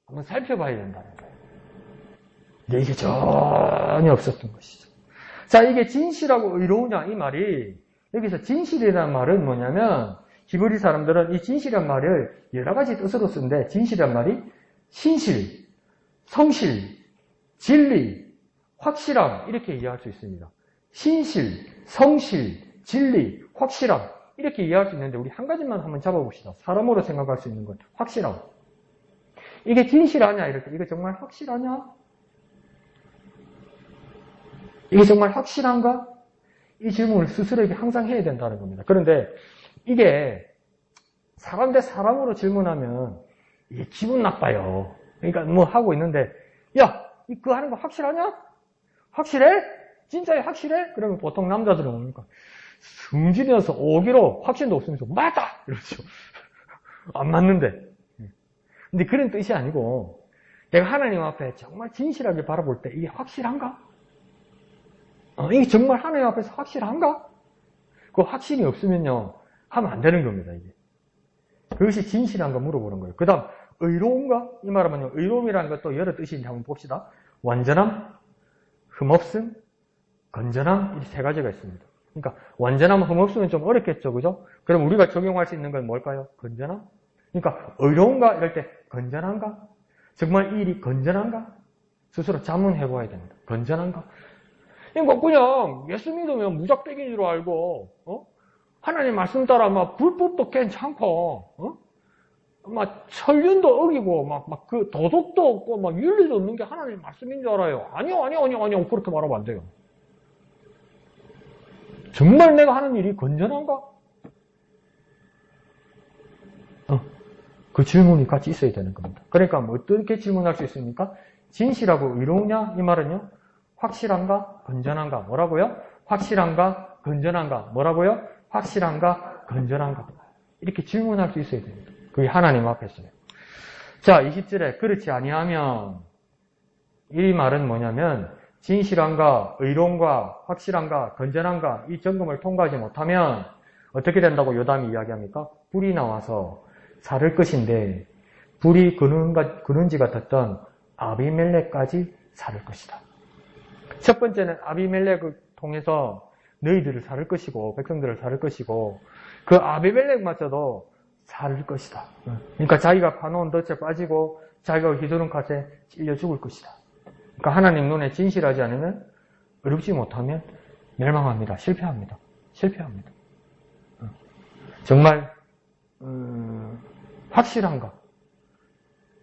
한번 살펴봐야 된다는 거예요. 근데 이게 전혀 없었던 것이죠. 자, 이게 진실하고 의로우냐 이 말이 여기서 진실이라는 말은 뭐냐면 히브리 사람들은 이 진실이란 말을 여러 가지 뜻으로 쓰는데 진실이란 말이 신실, 성실, 진리, 확실함 이렇게 이해할 수 있습니다. 신실, 성실, 진리, 확실함 이렇게 이해할 수 있는데 우리 한 가지만 한번 잡아봅시다. 사람으로 생각할 수 있는 건 확실함. 이게 진실하냐 이럴 때 이거 정말 확실하냐? 이게 정말 확실한가? 이 질문을 스스로에게 항상 해야 된다는 겁니다. 그런데 이게 사람 대 사람으로 질문하면 이게 기분 나빠요. 그러니까 뭐 하고 있는데 야, 그거 하는 거 확실하냐? 확실해? 진짜에 확실해? 그러면 보통 남자들은 뭡니까? 승진이어서 오기로 확신도 없으면서 맞다! 이러죠. 안 맞는데. 근데 그런 뜻이 아니고 내가 하나님 앞에 정말 진실하게 바라볼 때 이게 확실한가? 이게 정말 하나님 앞에서 확실한가? 그 확신이 없으면요 하면 안 되는 겁니다. 이게 그것이 진실한가 물어보는 거예요. 그 다음 의로운가? 이 말하면요 의로움이라는 것도 여러 뜻이 있는지 한번 봅시다. 완전함, 흠없음, 건전함 이 세 가지가 있습니다. 그러니까 완전함, 흠없음은 좀 어렵겠죠, 그죠? 그럼 우리가 적용할 수 있는 건 뭘까요? 건전함? 그러니까 의로운가 이럴 때 건전한가? 정말 이 일이 건전한가? 스스로 자문해 보아야 됩니다. 건전한가? 그러니까 그냥 예수 믿으면 무작백인 줄 알고 하나님 말씀 따라 막 불법도 괜찮고 막 천륜도 어기고 막 그 도덕도 없고 막 윤리도 없는 게 하나님 말씀인 줄 알아요. 아니요 그렇게 말하면 안 돼요. 정말 내가 하는 일이 건전한가? 그 질문이 같이 있어야 되는 겁니다. 그러니까 뭐 어떻게 질문할 수 있습니까? 진실하고 의로우냐? 이 말은요. 확실한가? 건전한가? 뭐라고요? 확실한가? 건전한가? 뭐라고요? 확실한가? 건전한가? 이렇게 질문할 수 있어야 됩니다. 그게 하나님 앞에서요. 자, 20절에 그렇지 아니하면 이 말은 뭐냐면 진실한가? 의로운가? 확실한가? 건전한가? 이 점검을 통과하지 못하면 어떻게 된다고 요담이 이야기합니까? 불이 나와서 살을 것인데 불이 그는지가 탔던 아비멜렉까지 살을 것이다. 첫 번째는 아비멜렉을 통해서 너희들을 살을 것이고 백성들을 살을 것이고 그 아비멜렉마저도 살을 것이다. 그러니까 자기가 파놓은 덫에 빠지고 자기가 휘두른 갓에 찔려 죽을 것이다. 그러니까 하나님 눈에 진실하지 않으면 어렵지 못하면 멸망합니다. 실패합니다. 정말 확실한가?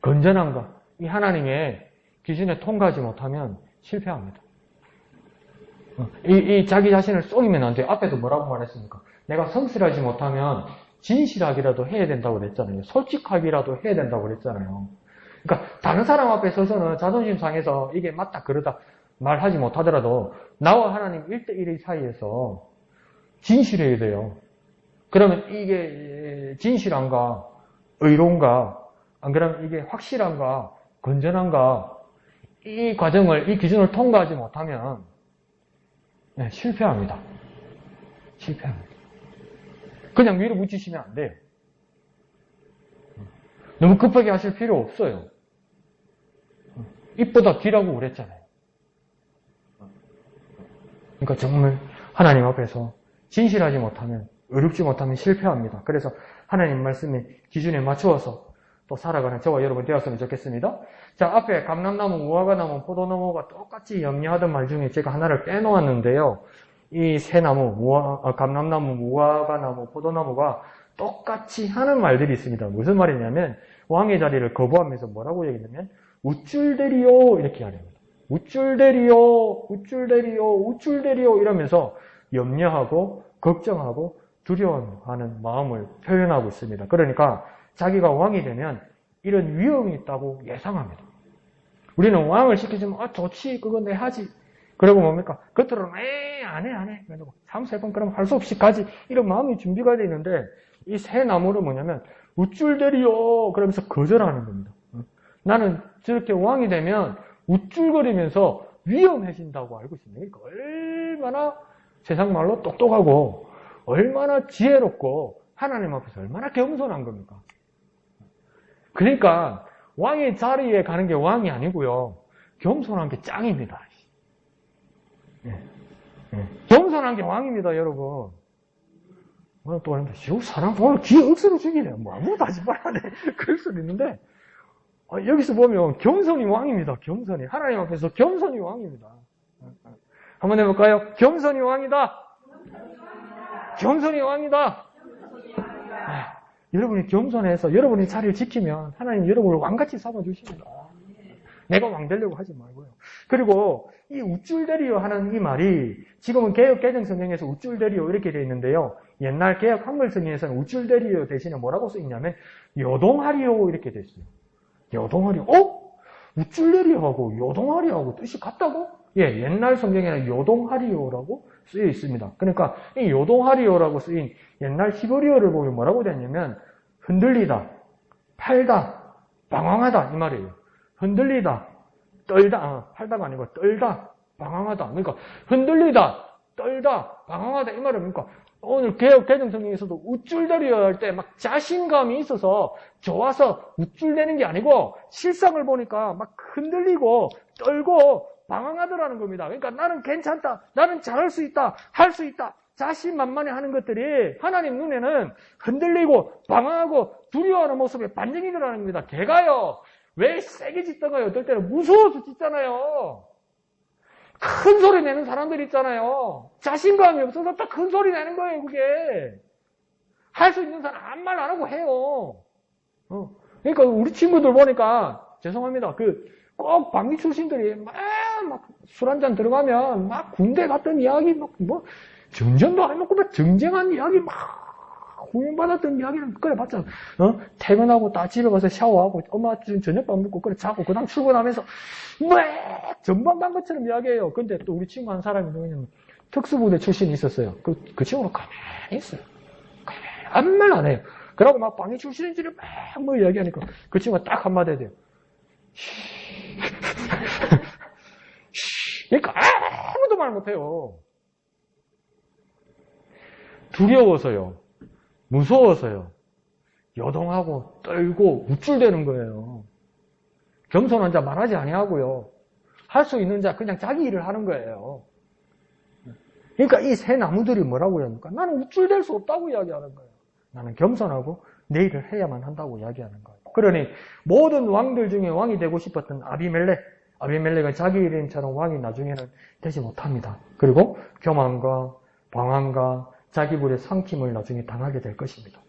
건전한가? 이 하나님의 기준에 통과하지 못하면 실패합니다. 이 자기 자신을 속이면 안 돼요. 앞에도 뭐라고 말했습니까? 내가 성실하지 못하면 진실하기라도 해야 된다고 그랬잖아요. 솔직하기라도 해야 된다고 그랬잖아요. 그러니까 다른 사람 앞에 서서는 자존심 상해서 이게 맞다 그러다 말하지 못하더라도 나와 하나님 1대1의 사이에서 진실해야 돼요. 그러면 이게 진실한가? 의로운가? 안 그러면 이게 확실한가? 건전한가? 이 과정을, 이 기준을 통과하지 못하면 실패합니다. 그냥 밀어붙이시면 안 돼요. 너무 급하게 하실 필요 없어요. 입보다 귀라고 그랬잖아요. 그러니까 정말 하나님 앞에서 진실하지 못하면, 어렵지 못하면 실패합니다. 그래서 하나님 말씀의 기준에 맞추어서 또 살아가는 저와 여러분 되었으면 좋겠습니다. 자, 앞에 감람나무, 무화과나무, 포도나무가 똑같이 염려하던 말 중에 제가 하나를 빼놓았는데요. 이 세 나무, 감람나무, 무화과나무, 포도나무가 똑같이 하는 말들이 있습니다. 무슨 말이냐면 왕의 자리를 거부하면서 뭐라고 얘기하냐면 우쭐대리요 이렇게 하랍니다. 우쭐대리요 이러면서 염려하고 걱정하고 두려워하는 마음을 표현하고 있습니다. 그러니까 자기가 왕이 되면 이런 위험이 있다고 예상합니다. 우리는 왕을 시키지만 좋지 그건 내 하지. 그리고 뭡니까? 겉으로는 안 해. 그래가지고 3-4번 그럼 할 수 없이 가지. 이런 마음이 준비가 되어 있는데 이 새 나무는 뭐냐면 우쭐대리요 그러면서 거절하는 겁니다. 나는 저렇게 왕이 되면 우쭐거리면서 위험해진다고 알고 있습니다. 그러니까 얼마나 세상 말로 똑똑하고 얼마나 지혜롭고 하나님 앞에서 얼마나 겸손한 겁니까? 그러니까 왕의 자리에 가는 게 왕이 아니고요. 겸손한 게 짱입니다. 겸손한 게 왕입니다, 여러분. 오늘 또 하는데, 사람 오늘 귀에 억수로 죽이네. 뭐 아무것도 하지 말라네. 그럴 수도 있는데, 여기서 보면 겸손이 왕입니다. 겸손이. 하나님 앞에서 겸손이 왕입니다. 한번 해볼까요? 겸손이 왕이다. 겸손이 왕이다. 여러분이 겸손해서 여러분의 자리를 지키면 하나님 여러분을 왕같이 삼아주십니다. 내가 왕 되려고 하지 말고요. 그리고 이 우쭐대리요 하는 이 말이 지금은 개역 개정 성경에서 우쭐대리요 이렇게 되어 있는데요. 옛날 개역 한글 성경에서는 우쭐대리요 대신에 뭐라고 쓰있냐면 요동하리요 이렇게 되어 있어요. 요동하리요. 우쭐대리요하고 요동하리요하고 뜻이 같다고? 예, 옛날 성경에는 요동하리요라고 쓰여 있습니다. 그러니까 이 요동하리요라고 쓰인 옛날 히브리어를 보면 뭐라고 되냐면 흔들리다, 팔다, 방황하다 이 말이에요. 흔들리다, 떨다, 팔다가 아니고 떨다, 방황하다. 그러니까 흔들리다, 떨다, 방황하다 이 말은 그러니까 오늘 개역 개정 성경에서도 우쭐대리요 할 때 막 자신감이 있어서 좋아서 우쭐대는 게 아니고 실상을 보니까 막 흔들리고 떨고 방황하더라는 겁니다. 그러니까 나는 괜찮다, 나는 잘할 수 있다, 할 수 있다. 자신만만해 하는 것들이 하나님 눈에는 흔들리고 방황하고 두려워하는 모습에 반증이더라는 겁니다. 개가요. 왜 세게 짖던가요? 어떨 때는 무서워서 짖잖아요. 큰 소리 내는 사람들 있잖아요. 자신감이 없어서 딱 큰 소리 내는 거예요, 그게. 할 수 있는 사람 아무 말 안 하고 해요. 그러니까 우리 친구들 보니까, 죄송합니다. 꼭 방위 출신들이 막 술 한잔 들어가면 막 군대 갔던 이야기, 전전도 안 해놓고 막 정쟁한 이야기 막 후원받았던 이야기는 그래 봤잖아. 퇴근하고 딱 집에 가서 샤워하고 엄마 저녁밥 먹고 그래 자고 그다음 출근하면서 막 전방 것처럼 이야기해요. 근데 또 우리 친구 한 사람이 누구냐면 특수부대 출신이 있었어요. 그 친구는 가만히 있어요. 아무 말 안 해요. 그러고 막 방위 출신인지를 막 이야기하니까 그 친구가 딱 한마디 해요. 그러니까 아무도 말 못해요. 두려워서요. 무서워서요. 여동하고 떨고 우쭐대는 거예요. 겸손한 자 말하지 아니하고요. 할 수 있는 자 그냥 자기 일을 하는 거예요. 그러니까 이 새 나무들이 뭐라고 합니까? 나는 우쭐댈 수 없다고 이야기하는 거예요. 나는 겸손하고 내 일을 해야만 한다고 이야기하는 거예요. 그러니 모든 왕들 중에 왕이 되고 싶었던 아비멜렉은 자기 일인처럼 왕이 나중에는 되지 못합니다. 그리고 교만과 방황과 자기 불의 삼킴을 나중에 당하게 될 것입니다.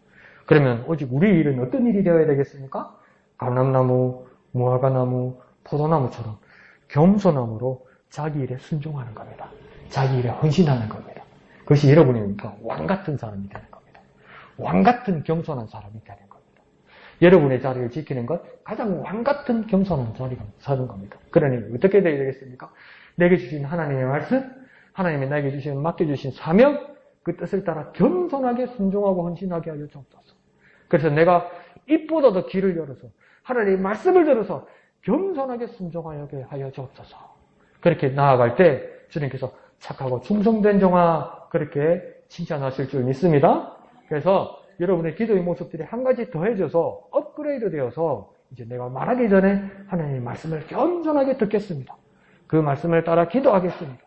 그러면 오직 우리 일은 어떤 일이 되어야 되겠습니까? 감람나무, 무화과나무, 포도나무처럼 겸손함으로 자기 일에 순종하는 겁니다. 자기 일에 헌신하는 겁니다. 그것이 여러분이니까 왕같은 사람이 되는 겁니다. 왕같은 겸손한 사람이 되는 겁니다. 여러분의 자리를 지키는 것 가장 왕같은 겸손한 자리가 사는 겁니다. 그러니 어떻게 되어야 되겠습니까? 내게 주신 하나님의 말씀, 하나님이 나에게 주신 맡겨주신 사명, 그 뜻을 따라 겸손하게 순종하고 헌신하게 하여 주옵소서. 그래서 내가 입보다 더 귀를 열어서 하나님의 말씀을 들어서 겸손하게 순종하게 하여 주옵소서. 그렇게 나아갈 때 주님께서 착하고 충성된 종아 그렇게 칭찬하실 줄 믿습니다. 그래서 여러분의 기도의 모습들이 한 가지 더해져서 업그레이드 되어서 이제 내가 말하기 전에 하나님의 말씀을 겸손하게 듣겠습니다. 그 말씀을 따라 기도하겠습니다.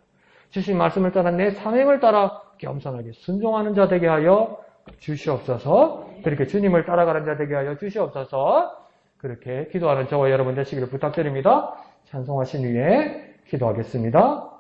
주신 말씀을 따라 내 사명을 따라 겸손하게 순종하는 자 되게 하여 주시옵소서. 그렇게 주님을 따라가는 자 되게 하여 주시옵소서. 그렇게 기도하는 저와 여러분 되시기를 부탁드립니다. 찬송하신 후에 기도하겠습니다.